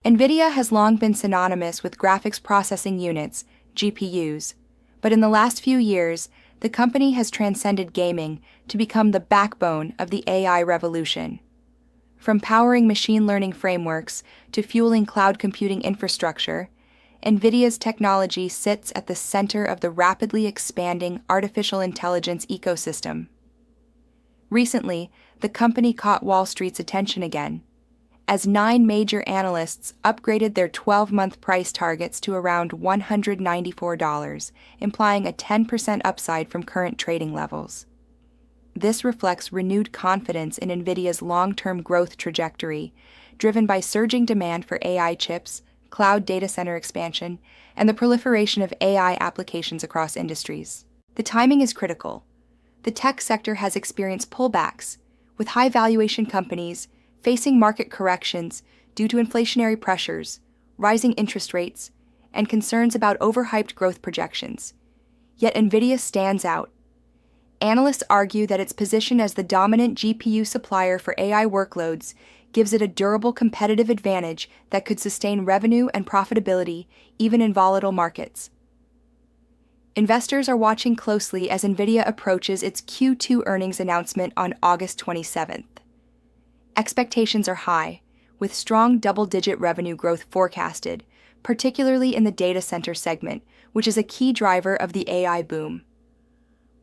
NVIDIA has long been synonymous with graphics processing units, GPUs, but in the last few years, the company has transcended gaming to become the backbone of the AI revolution. From powering machine learning frameworks to fueling cloud computing infrastructure, NVIDIA's technology sits at the center of the rapidly expanding artificial intelligence ecosystem. Recently, the company caught Wall Street's attention again, as 9 major analysts upgraded their 12-month price targets to around $194, implying a 10% upside from current trading levels. This reflects renewed confidence in NVIDIA's long-term growth trajectory, driven by surging demand for AI chips, cloud data center expansion, and the proliferation of AI applications across industries. The timing is critical. The tech sector has experienced pullbacks, with high-valuation companies facing market corrections due to inflationary pressures, rising interest rates, and concerns about overhyped growth projections. Yet NVIDIA stands out. Analysts argue that its position as the dominant GPU supplier for AI workloads gives it a durable competitive advantage that could sustain revenue and profitability even in volatile markets. Investors are watching closely as NVIDIA approaches its Q2 earnings announcement on August 27th. Expectations are high, with strong double-digit revenue growth forecasted, particularly in the data center segment, which is a key driver of the AI boom.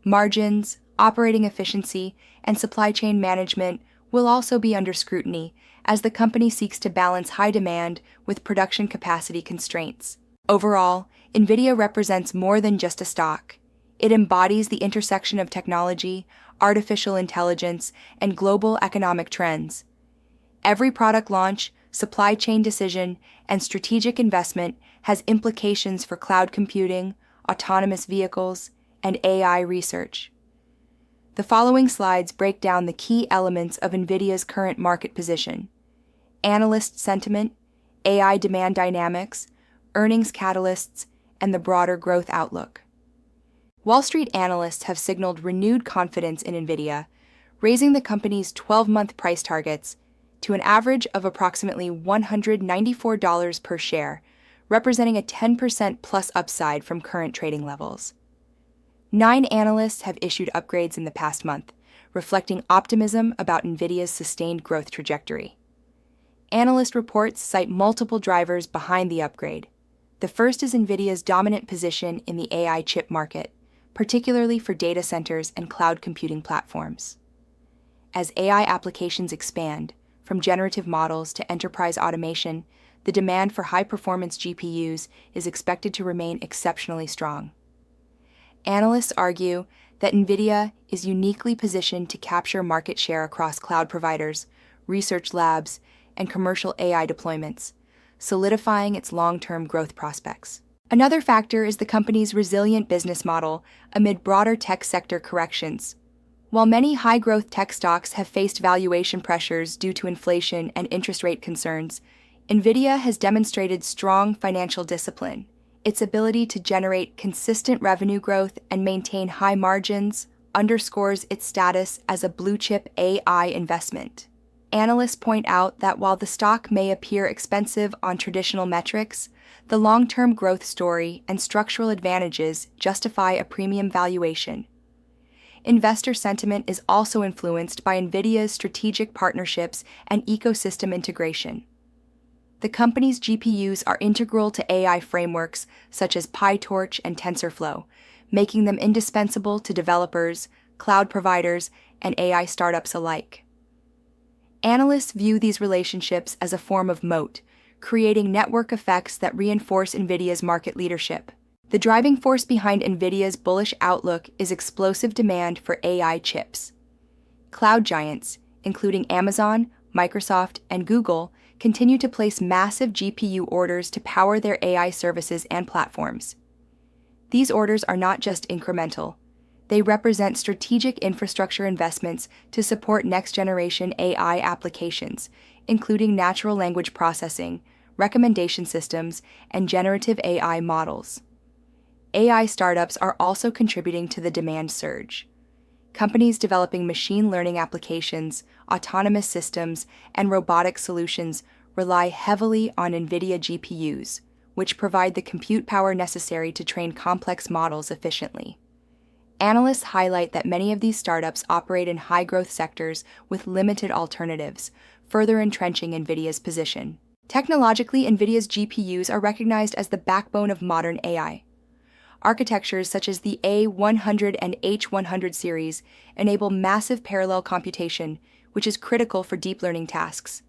Margins, operating efficiency, and supply chain management will also be under scrutiny as the company seeks to balance high demand with production capacity constraints. Overall, NVIDIA represents more than just a stock. It embodies the intersection of technology, artificial intelligence, and global economic trends. Every product launch, supply chain decision, and strategic investment has implications for cloud computing, autonomous vehicles, and AI research. The following slides break down the key elements of NVIDIA's current market position: analyst sentiment, AI demand dynamics, earnings catalysts, and the broader growth outlook. Wall Street analysts have signaled renewed confidence in NVIDIA, raising the company's 12-month price targets to an average of approximately $194 per share, representing a 10% plus upside from current trading levels. 9 analysts have issued upgrades in the past month, reflecting optimism about NVIDIA's sustained growth trajectory. Analyst reports cite multiple drivers behind the upgrade. The first is NVIDIA's dominant position in the AI chip market, particularly for data centers and cloud computing platforms. As AI applications expand, from generative models to enterprise automation, the demand for high-performance GPUs is expected to remain exceptionally strong. Analysts argue that NVIDIA is uniquely positioned to capture market share across cloud providers, research labs, and commercial AI deployments, solidifying its long-term growth prospects. Another factor is the company's resilient business model amid broader tech sector corrections. While many high-growth tech stocks have faced valuation pressures due to inflation and interest rate concerns, NVIDIA has demonstrated strong financial discipline. Its ability to generate consistent revenue growth and maintain high margins underscores its status as a blue-chip AI investment. Analysts point out that while the stock may appear expensive on traditional metrics, the long-term growth story and structural advantages justify a premium valuation. Investor sentiment is also influenced by NVIDIA's strategic partnerships and ecosystem integration. The company's GPUs are integral to AI frameworks such as PyTorch and TensorFlow, making them indispensable to developers, cloud providers, and AI startups alike. Analysts view these relationships as a form of moat, creating network effects that reinforce NVIDIA's market leadership. The driving force behind NVIDIA's bullish outlook is explosive demand for AI chips. Cloud giants, including Amazon, Microsoft, and Google, continue to place massive GPU orders to power their AI services and platforms. These orders are not just incremental. They represent strategic infrastructure investments to support next-generation AI applications, including natural language processing, recommendation systems, and generative AI models. AI startups are also contributing to the demand surge. Companies developing machine learning applications, autonomous systems, and robotic solutions rely heavily on NVIDIA GPUs, which provide the compute power necessary to train complex models efficiently. Analysts highlight that many of these startups operate in high-growth sectors with limited alternatives, further entrenching NVIDIA's position. Technologically, NVIDIA's GPUs are recognized as the backbone of modern AI. Architectures such as the A100 and H100 series enable massive parallel computation, which is critical for deep learning tasks.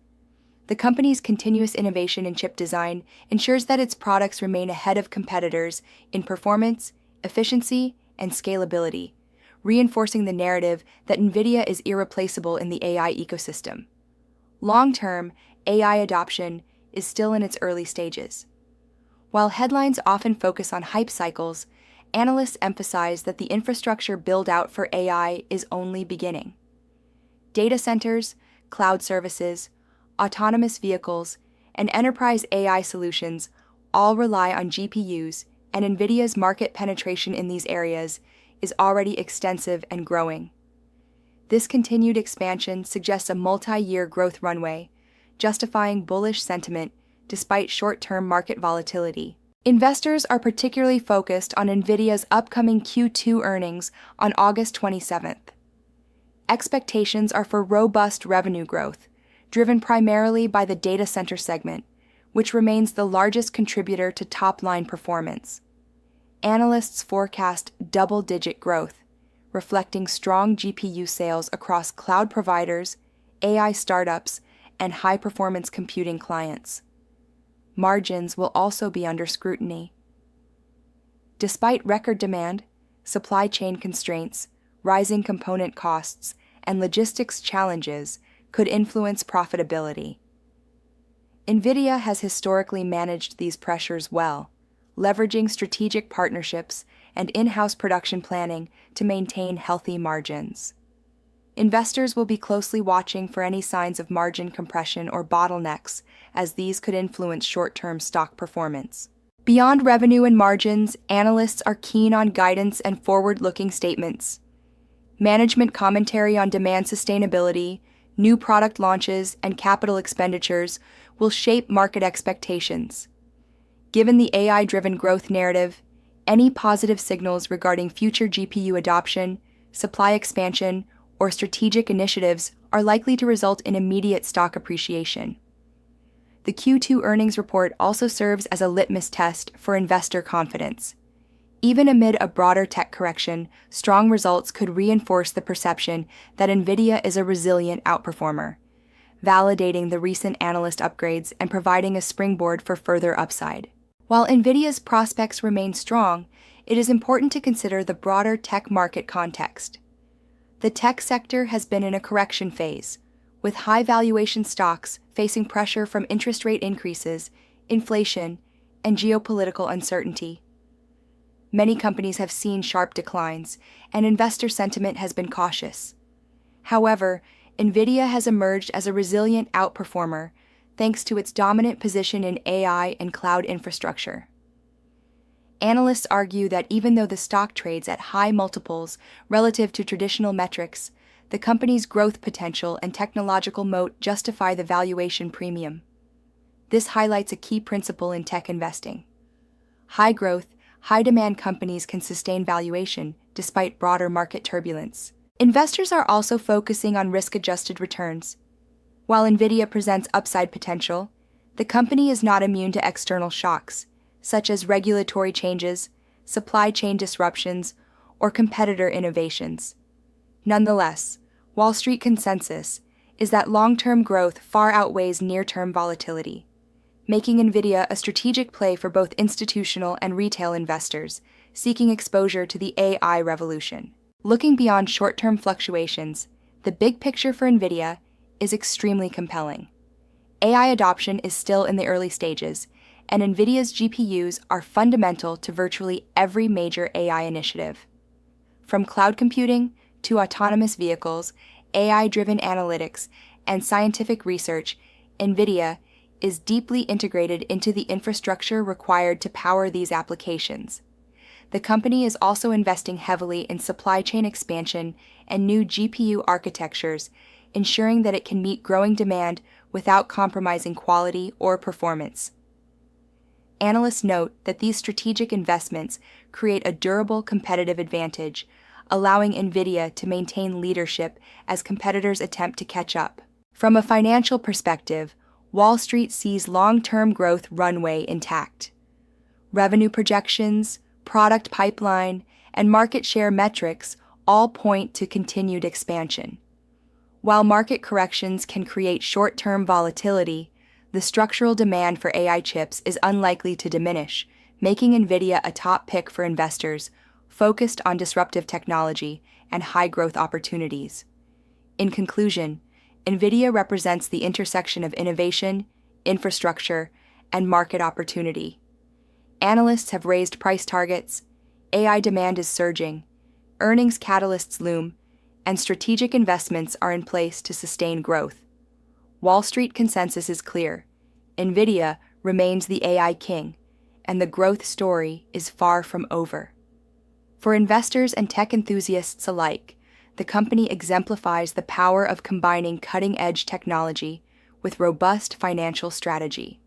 The company's continuous innovation in chip design ensures that its products remain ahead of competitors in performance, efficiency, and scalability, reinforcing the narrative that NVIDIA is irreplaceable in the AI ecosystem. Long-term, AI adoption is still in its early stages. While headlines often focus on hype cycles, analysts emphasize that the infrastructure build-out for AI is only beginning. Data centers, cloud services, autonomous vehicles, and enterprise AI solutions all rely on GPUs, and NVIDIA's market penetration in these areas is already extensive and growing. This continued expansion suggests a multi-year growth runway, justifying bullish sentiment despite short-term market volatility. Investors are particularly focused on NVIDIA's upcoming Q2 earnings on August 27th. Expectations are for robust revenue growth, driven primarily by the data center segment, which remains the largest contributor to top-line performance. Analysts forecast double-digit growth, reflecting strong GPU sales across cloud providers, AI startups, and high-performance computing clients. Margins will also be under scrutiny. Despite record demand, supply chain constraints, rising component costs, and logistics challenges could influence profitability. NVIDIA has historically managed these pressures well, leveraging strategic partnerships and in-house production planning to maintain healthy margins. Investors will be closely watching for any signs of margin compression or bottlenecks, as these could influence short-term stock performance. Beyond revenue and margins, analysts are keen on guidance and forward-looking statements. Management commentary on demand sustainability, new product launches, and capital expenditures will shape market expectations. Given the AI-driven growth narrative, any positive signals regarding future GPU adoption, supply expansion, or strategic initiatives are likely to result in immediate stock appreciation. The Q2 earnings report also serves as a litmus test for investor confidence. Even amid a broader tech correction, strong results could reinforce the perception that NVIDIA is a resilient outperformer, validating the recent analyst upgrades and providing a springboard for further upside. While NVIDIA's prospects remain strong, it is important to consider the broader tech market context. The tech sector has been in a correction phase, with high-valuation stocks facing pressure from interest rate increases, inflation, and geopolitical uncertainty. Many companies have seen sharp declines, and investor sentiment has been cautious. However, NVIDIA has emerged as a resilient outperformer thanks to its dominant position in AI and cloud infrastructure. Analysts argue that even though the stock trades at high multiples relative to traditional metrics, the company's growth potential and technological moat justify the valuation premium. This highlights a key principle in tech investing. High growth, high-demand companies can sustain valuation despite broader market turbulence. Investors are also focusing on risk-adjusted returns. While NVIDIA presents upside potential, the company is not immune to external shocks, such as regulatory changes, supply chain disruptions, or competitor innovations. Nonetheless, Wall Street consensus is that long-term growth far outweighs near-term volatility, making NVIDIA a strategic play for both institutional and retail investors seeking exposure to the AI revolution. Looking beyond short-term fluctuations, the big picture for NVIDIA is extremely compelling. AI adoption is still in the early stages, and NVIDIA's GPUs are fundamental to virtually every major AI initiative. From cloud computing to autonomous vehicles, AI-driven analytics, and scientific research, NVIDIA is deeply integrated into the infrastructure required to power these applications. The company is also investing heavily in supply chain expansion and new GPU architectures, ensuring that it can meet growing demand without compromising quality or performance. Analysts note that these strategic investments create a durable competitive advantage, allowing NVIDIA to maintain leadership as competitors attempt to catch up. From a financial perspective, Wall Street sees long-term growth runway intact. Revenue projections, product pipeline, and market share metrics all point to continued expansion. While market corrections can create short-term volatility, the structural demand for AI chips is unlikely to diminish, making NVIDIA a top pick for investors focused on disruptive technology and high-growth opportunities. In conclusion, NVIDIA represents the intersection of innovation, infrastructure, and market opportunity. Analysts have raised price targets, AI demand is surging, earnings catalysts loom, and strategic investments are in place to sustain growth. Wall Street consensus is clear. NVIDIA remains the AI king, and the growth story is far from over. For investors and tech enthusiasts alike, the company exemplifies the power of combining cutting-edge technology with robust financial strategy.